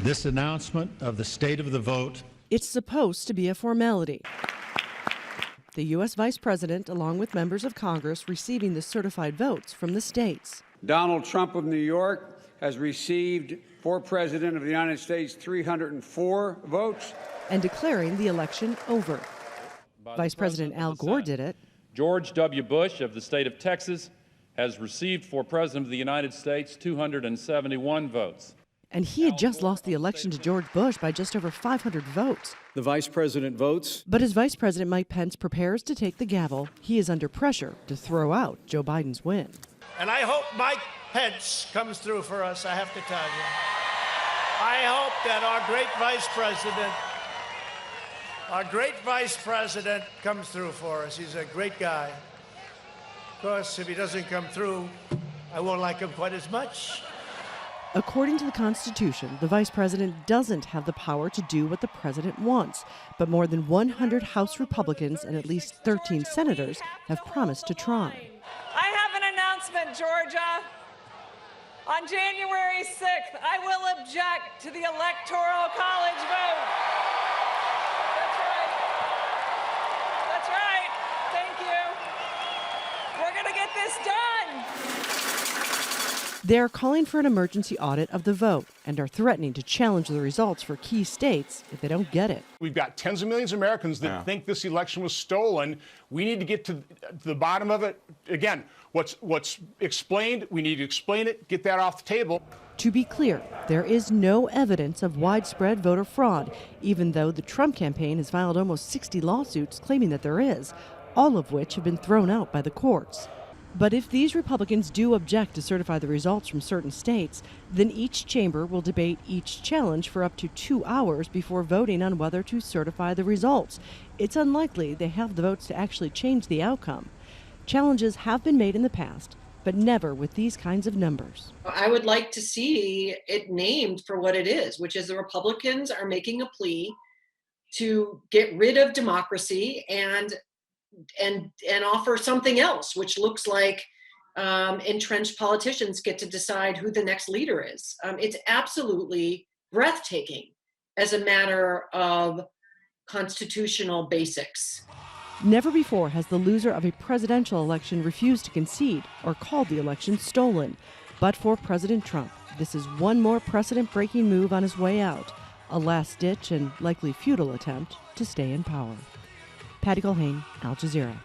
This announcement of the state of the vote. It's supposed to be a formality. The U.S. Vice President, along with members of Congress, receiving the certified votes from the states. Donald Trump of New York has received, for President of the United States, 304 votes. And declaring the election over. Vice President Al Gore did it. George W. Bush of the state of Texas has received, for President of the United States, 271 votes. And he had just lost the election to George Bush by just over 500 votes. The Vice President votes. But as Vice President Mike Pence prepares to take the gavel, he is under pressure to throw out Joe Biden's win. And I hope Mike Pence comes through for us, I have to tell you. I hope that our great Vice President comes through for us. He's a great guy. Of course, if he doesn't come through, I won't like him quite as much. According to the Constitution, the Vice President doesn't have the power to do what the President wants, but more than 100 House Republicans and at least 13 senators have promised to try. I have an announcement, Georgia. On January 6th, I will object to the Electoral College vote. That's right. Thank you. We're going to get this done. They are calling for an emergency audit of the vote and are threatening to challenge the results for key states if they don't get it. We've got tens of millions of Americans that think this election was stolen. We need to get to the bottom of it. Again, what's explained, we need to explain it, get that off the table. To be clear, there is no evidence of widespread voter fraud, even though the Trump campaign has filed almost 60 lawsuits claiming that there is, all of which have been thrown out by the courts. But if these Republicans do object to certify the results from certain states, then each chamber will debate each challenge for up to 2 hours before voting on whether to certify the results. It's unlikely they have the votes to actually change the outcome. Challenges have been made in the past, but never with these kinds of numbers. I would like to see it named for what it is, which is the Republicans are making a plea to get rid of democracy and offer something else, which looks like entrenched politicians get to decide who the next leader is. It's absolutely breathtaking as a matter of constitutional basics. Never before has the loser of a presidential election refused to concede or called the election stolen. But for President Trump, this is one more precedent-breaking move on his way out, a last-ditch and likely futile attempt to stay in power. Patty Culhane, Al Jazeera.